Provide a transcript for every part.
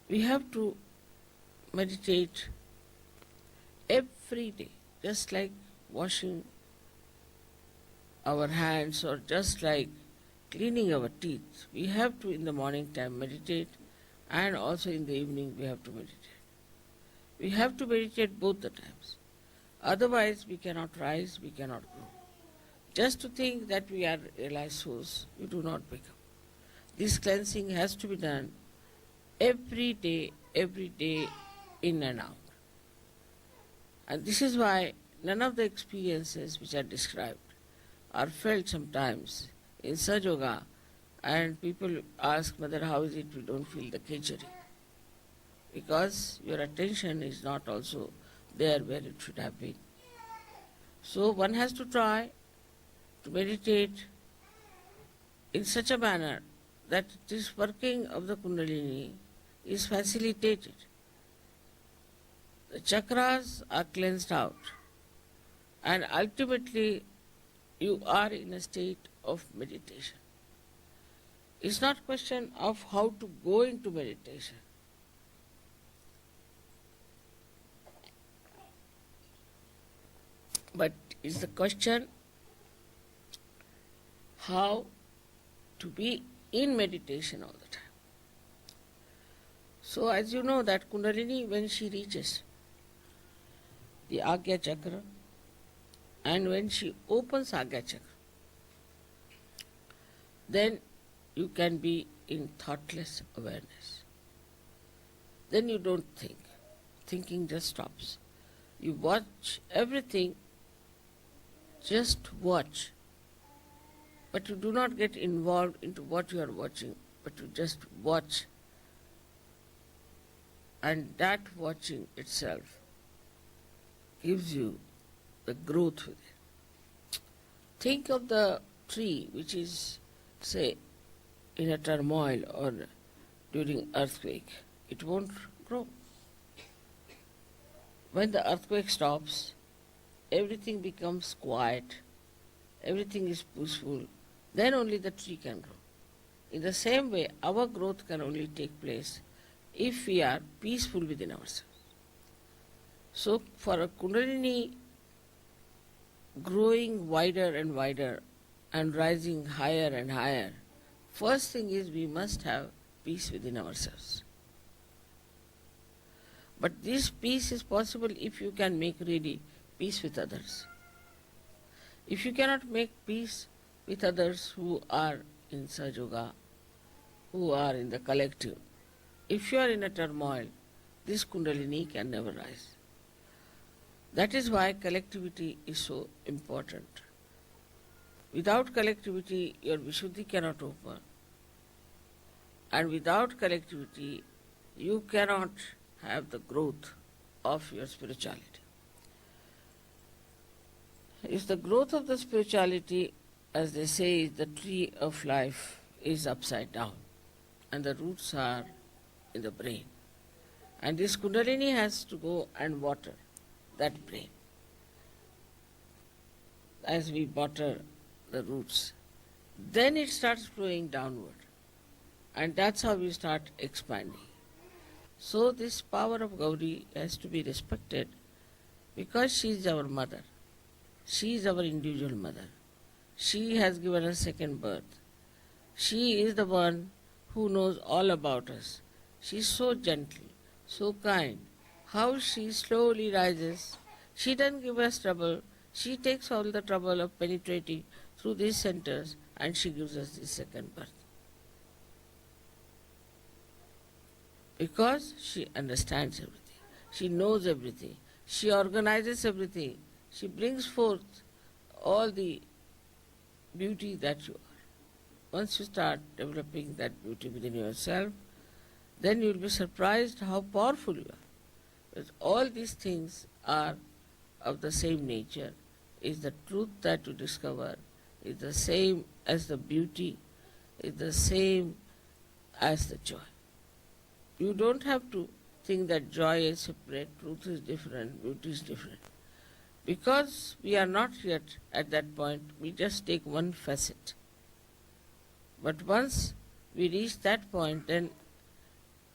we have to meditate every day, just like washing our hands or just like cleaning our teeth. We have to in the morning time meditate, and also in the evening we have to meditate. We have to meditate both the times. Otherwise we cannot rise, we cannot grow. Just to think that we are realized souls, we do not become. This cleansing has to be done every day, in and out. And this is why none of the experiences which are described are felt sometimes in Sahaja Yoga, and people ask, Mother, how is it we don't feel the khichdi? Because your attention is not also there where it should have been. So one has to try to meditate in such a manner that this working of the kundalini is facilitated. The chakras are cleansed out, and ultimately you are in a state of meditation. It's not a question of how to go into meditation. But it's the question how to be in meditation all the time. So as you know that Kundalini, when she reaches the Agya Chakra and when she opens Agya Chakra, then you can be in thoughtless awareness. Then you don't think. Thinking just stops. You watch everything, just watch. But you do not get involved into what you are watching, but you just watch. And that watching itself gives you the growth within. Think of the tree which is, say, in a turmoil or during earthquake. It won't grow. When the earthquake stops, everything becomes quiet, everything is peaceful, then only the tree can grow. In the same way, our growth can only take place if we are peaceful within ourselves. So for a Kundalini growing wider and wider and rising higher and higher, first thing is we must have peace within ourselves. But this peace is possible if you can make really peace with others. If you cannot make peace with others who are in Sahaja Yoga, who are in the collective, if you are in a turmoil, this Kundalini can never rise. That is why collectivity is so important. Without collectivity, your Vishuddhi cannot open. And without collectivity, you cannot have the growth of your spirituality. If the growth of the spirituality, as they say, the tree of life is upside down and the roots are in the brain. And this Kundalini has to go and water that brain as we water the roots. Then it starts flowing downward, and that's how we start expanding. So this power of Gauri has to be respected because she is our mother. She is our individual mother. She has given us second birth. She is the one who knows all about us. She is so gentle, so kind. How she slowly rises. She doesn't give us trouble. She takes all the trouble of penetrating through these centers, and she gives us this second birth. Because she understands everything. She knows everything. She organizes everything. She brings forth all the beauty that you are. Once you start developing that beauty within yourself, then you will be surprised how powerful you are. Because all these things are of the same nature. Is the truth that you discover is the same as the beauty, is the same as the joy. You don't have to think that joy is separate, truth is different, beauty is different. Because we are not yet at that point, we just take one facet. But once we reach that point, then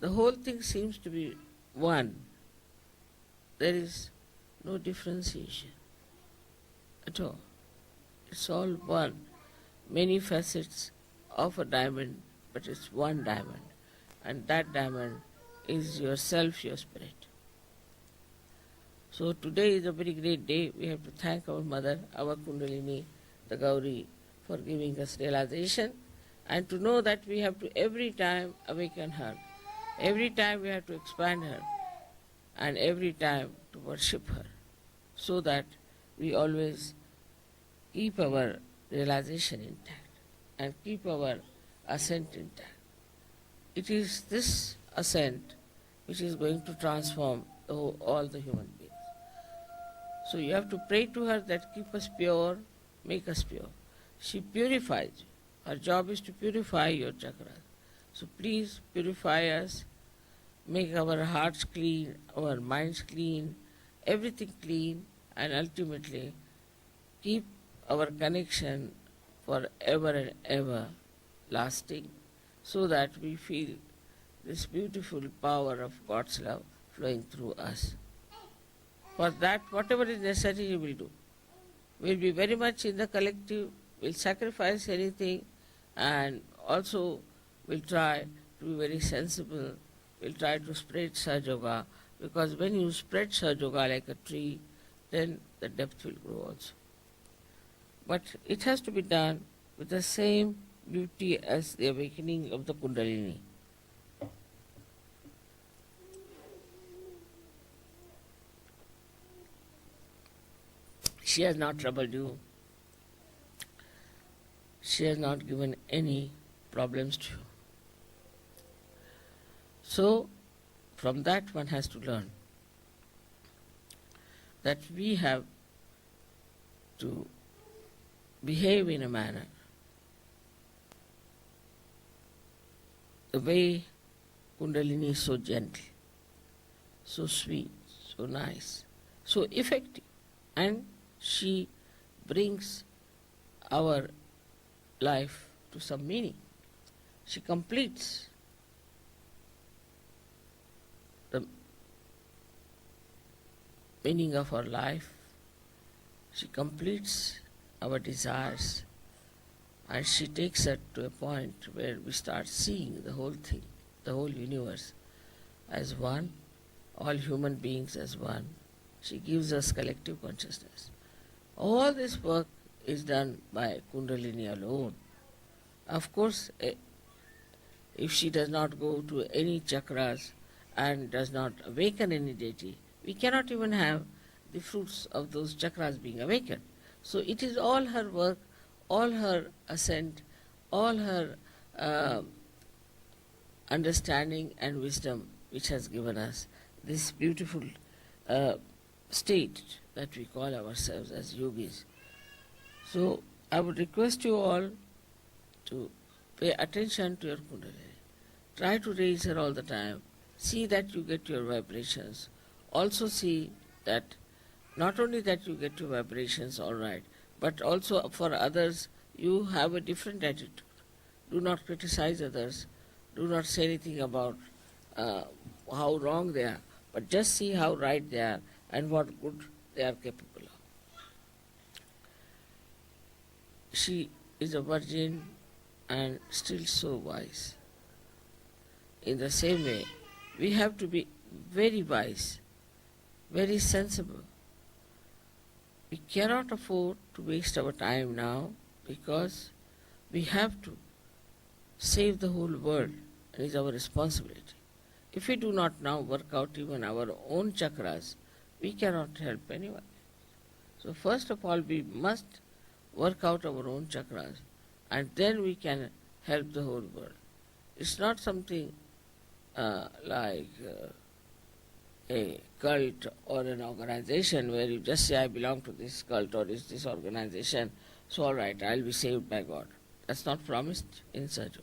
the whole thing seems to be one. There is no differentiation at all. It's all one. Many facets of a diamond, but it's one diamond. And that diamond is yourself, your spirit. So today is a very great day. We have to thank our mother, our Kundalini, the Gauri, for giving us realization, and to know that we have to every time awaken her. Every time we have to expand her, and every time to worship her, so that we always keep our realization intact and keep our ascent intact. It is this ascent which is going to transform all the human beings. So you have to pray to her that keep us pure, make us pure. She purifies you. Her job is to purify your chakras. So please purify us, make our hearts clean, our minds clean, everything clean, and ultimately keep our connection forever and ever lasting, so that we feel this beautiful power of God's love flowing through us. For that, whatever is necessary, we will do. We will be very much in the collective, we will sacrifice anything, and also we will try to be very sensible. We will try to spread Sahaja Yoga, because when you spread Sahaja Yoga like a tree, then the depth will grow also. But it has to be done with the same beauty as the awakening of the Kundalini. She has not troubled you. She has not given any problems to you. So, from that one has to learn that we have to behave in a manner the way Kundalini is so gentle, so sweet, so nice, so effective, and she brings our life to some meaning. She completes the meaning of our life. She completes our desires, and she takes us to a point where we start seeing the whole thing, the whole universe as one, all human beings as one. She gives us collective consciousness. All this work is done by Kundalini alone. Of course, if she does not go to any chakras and does not awaken any deity, we cannot even have the fruits of those chakras being awakened. So it is all her work, all her ascent, all her understanding and wisdom which has given us this beautiful state that we call ourselves as yogis. So I would request you all to pay attention to your Kundalini. Try to raise her all the time. See that you get your vibrations. Also see that not only that you get your vibrations all right, but also for others you have a different attitude. Do not criticize others. Do not say anything about how wrong they are, but just see how right they are and what good they are capable of. She is a virgin and still so wise. In the same way, we have to be very wise, very sensible. We cannot afford to waste our time now, because we have to save the whole world, and it is our responsibility. If we do not now work out even our own chakras, we cannot help anyone. So first of all, we must work out our own chakras, and then we can help the whole world. It's not something like a cult or an organization where you just say, I belong to this cult or this organization, so all right, I'll be saved by God. That's not promised in Sahaja Yoga.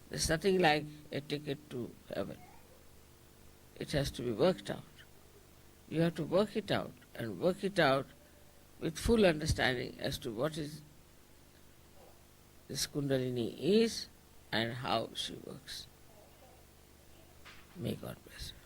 There's nothing like a ticket to heaven. It has to be worked out. You have to work it out, and work it out with full understanding as to what is this Kundalini is and how she works. May God bless you.